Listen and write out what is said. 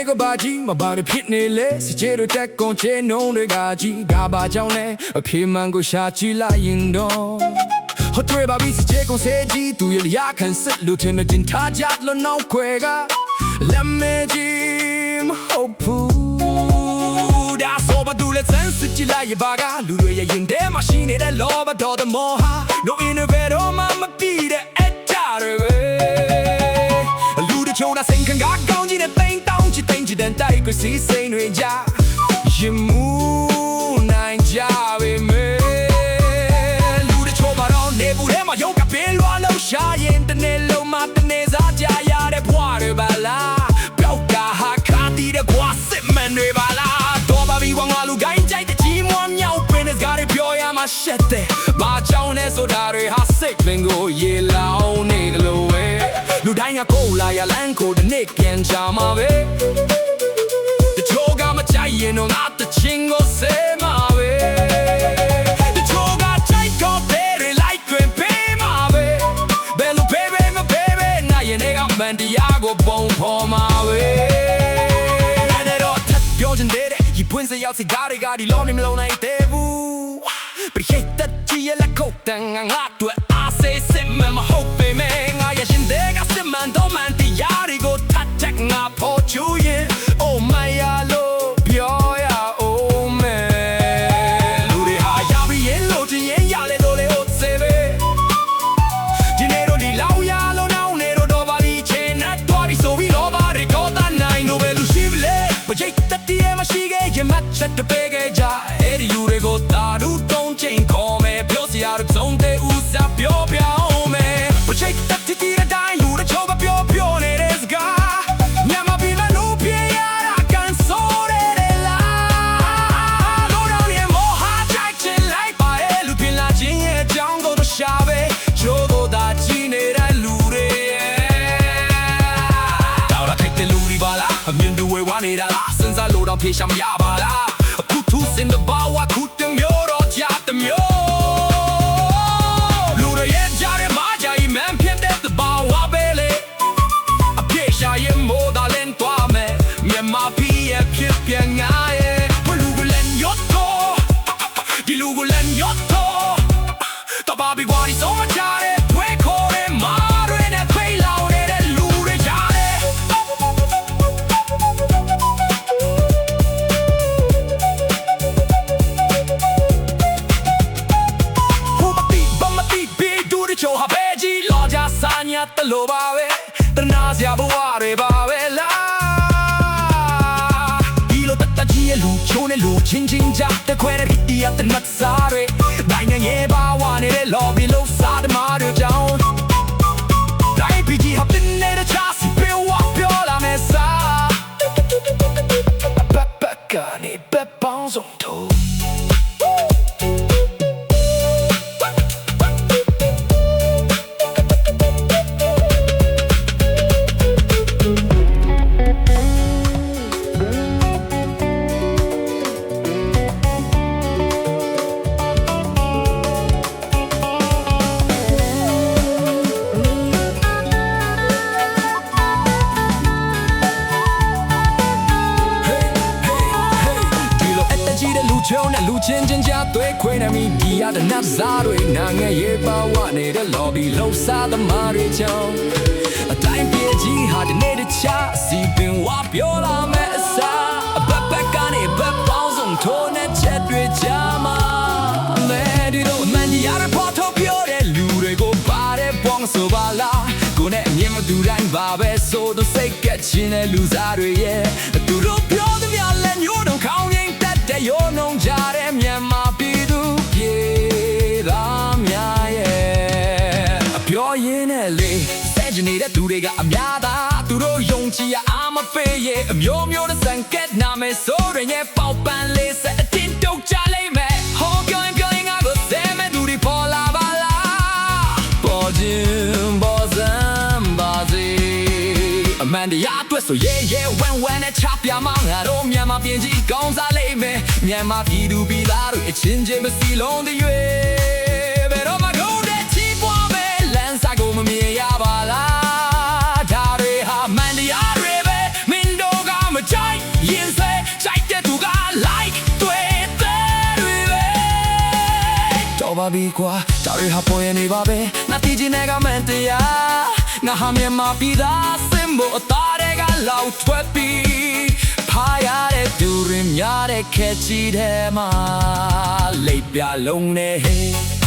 ကဘာကြီးမပါတဲ့ဖြစ်နေလေစကြဲတို့တက်ကွန်ချေနှုံးတွေကကြီးကဘာကြောင့်လဲအဖေမှန်ကိုရှာကြည့်လိုက်ရင်တော့ဟိုတွေပါပြီးစကြဲကွန်စေကြီးသူရရခံစစ်လူတင်တင်ထားကြလို့နောက်ခွဲကလက်မဲကြီးမဟုတ်ဘူးဒါဆိုဘာတူလက်စမ်းစစ်ကြည့်လိုက်ရပါကလူတွေရဲ့ရင်ထဲမှာရှိနေတဲ့လောဘတော်တဲ့မောဟာ no innovator မှမပြီးတဲ့အကြတွေလူတွေချိုးတာစိန်ခံကကောင်းကြီးနဲ့တိမ်တောင်းချစ်တိမ်ချစ်တဲ့တိုက်ကိုစီးစိမ်တွေကြရင်မူနိုင်ကြပေမဲ့လူတွေချိုးပါတော့နေဘူးထဲမှာရုပ်ကပင်လွားလို့ရှာရင်တနေ့လုံးမှတနေ့စားကြရတဲ့ဘွားတွေပါလားပြောက်ကဟာခါတီးတဲ့ကွာစစ်မှန်တွေပါလားတော့ပါပြီဝငါလူကိုင်းကြိုက်တဲ့ကြီးမွားမြောက်ပင်တဲ့ကားတွေပြောရမှာရှက်တဲ့ဘာကြောင့်လဲဆိုတာတွေဟာစိတ်ပင်ကိုရေလောင်းနေကြလို့ပဲလူတိုင်းကကိုလာရလန်းကိုတနေ့ပြန်ချမှာပဲတချို့ကမကြိုက်ရင်တော့ငါတချင်းကိုစေမှာပဲတချို့ကကြိုက်တော့ဘယ်တွေလိုက်တွင်ပေးမှာပဲဘယ်လိုပေးပေးမပေးပေးနိုင်ရင်ကမန်တရားကိုပုံဖော်မှာပဲအဲ့တော့ထပ်ပြောချင်တဲ့ဒီပွင့်စရောက်စီကားတွေကဒီလုံးနေမလုံးနိုင်သေးဘူးပရိသတ်ကြီးရဲ့လက်ခုပ်တန်းငါတို့အားစေးစစ်မှမဟုတ်ပေမဲ့ငါရဲ့ရှင်တဲ့ကစစ်မှန်တော့မှန်တရားတွေကိုထပ်ချက်ငါဖို့ချူရင် Oh my love ပြောရအောင်မယ်လူတွေဟာရပြီးရင်လို့ချင်းရင်ရလေတော့လေဟုတ်စေပဲဒီနေ့တော့ဒီလောက်ရလို့နောက်နေတော့ပါလိချင်နဲ့တော့ဒီဆိုပြီးတော့ပါရီကိုတန်းနိုင်လို့ပဲလူရှိလေပကြိတ်တတိယမရှိခဲ့ရင်မချက်တပေးခဲ့ကြအဲ့ဒီလူတွေကိုတာဒူတုံးချင်းခေါ်မယ်ပြောစရာတော့သုံးတဲ့ဦးစားပြောပြအောင်မယ်ပကြိတ်တတိယတိုင်းလူတွေချိုးပြောပြောနေတဲ့စကားညမပြီးမလို့ပြေရတာကန်ဆိုးတယ်လားလို့တော့နေမောဟာတိုက်ချင်လိုက်ပါရဲ့လူပြင်လာခြင်းရဲ့အကြောင်းကိုတော့ရှာပဲချိုးကိုသာကြည့်နေတဲ့လူတွေတော်တော့တဲ့လူတွေပါလားအမြင်တွေဝေဝါနေတာလားစဉ်းစားလို့တော့ဖြေရှာမရပါလားအခုသူစင်တဲ့ဘာဝခုတမျိုးတော့ကြတဲ့မျိုးလူတွေရဲ့ကြားထဲမှာကြာရင်မန်ဖြစ်တဲ့ဘာဝပဲလေအပြေရှာရင်မိုးသာလင်းသွားမယ်မြန်မာပြည်ရဲ့ဖြစ်ပြန်ငါရဲ့လူကလည်းညတ်တော့ဒီလူကလည်းညတ်တော့တဘာဘီဝါဒီဆုံးမချတဲ့ဖွေးခေါ်တဲ့မာတွေနဲ့ဖိလောင်နေတဲ့လူတွေကြားတဲ့ချိုဟာပဲကြီးလောကြစာညာတလို့ပါပဲတနာစရာဘဝတွေပါပဲလားဒီလိုတတကြီးရဲ့လူချိုးနေလူချင်းချင်းကြတဲ့ခွဲတဲ့ဒီအတနတ်စားတွေတိုင်းနေရဲ့ဘာဝနေတဲ့ lobby လို့စားတဲ့မာတွေကြောင်းတိုင်းပီကြီးဟာတင်နေတဲ့ချာစီပြေဝပြောလာမယ်စားပပကနေပပောင်းဆုံးထိုးချိုးနဲ့လူချင်းချင်းကြားသွေးခွေးနေမိဒီရတဲ့နတ်စားတွေနာငယ်ရေးပါဝနေတဲ့ lobby လုံးစားသမားတွေကြောင့်အတိုင်းပြေကြီးဟာဒီနေ့တခြားစီပင်ဝပြောလာမဲ့အစားအဘဘကနေဘပေါင်းစုံထိုးနဲ့ချက်တွေကြမှာလဲဒီလိုအမှန်တရားတွေပေါ်ထုတ်ပြောတဲ့လူတွေကိုပါတဲ့ပေါင်းဆိုပါလားကိုနဲ့အမြင်မတူတိုင်းပါပဲဆိုတော့စိတ်ကချင်းတဲ့လူစားတွေရဲ့သူတို့ပြောသမျှလဲညို့တော့ခေါင်းရင်းတဲ့ရိုးနှုံကြတဲ့မြန်မာပြည်သူပြေသားများရဲ့အပြောရင်းနဲ့လေစဲကြနေတဲ့သူတွေကအများသာသူတို့ယုံကြည်ရအားမပေးရဲ့အမျိုးမျိုးနဲ့စံကက်နာမယ်ဆိုရင်ရဲ့ပေါက်ပန်းလေးစအတင်းတုတ်ကြလိမ့်မယ်ဟောပြောရင်ငါကိုစဲမဲ့သူတွေပေါ်လာပါလားပေါ်ခြင်းပေါ်စံပါစေအမှန်တရားအတွက်ဆိုwhen နဲ့ချပြမှာငါတို့မြန်မာပြည်ကြီးကောင်းစားလိမ့်မယ်မြန်မာပြည်သူပြည်သားတို့အချင်းချင်းမစီလုံးတွေဘယ်တော့မှကုန်တဲ့ချီးပွားပဲလမ်းစာကိုမမြင်ရပါလားဒါတွေဟာမှန်တရားတွေပဲမင်းတို့ကမချ ပြီကွာဒါတွေဟာပေါ်ရနေပါပဲငါတီးချင်တဲ့ကမန်တရားငါဟာမြန်မာပြည်သားစင်ဖို့အသားတွေကလောက်ထွက်ပြီးဖားရတဲ့ဒူရင်များတဲ့ခဲချီတဲ့မှာလိပ်ပြလုံးနဲ့ဟေး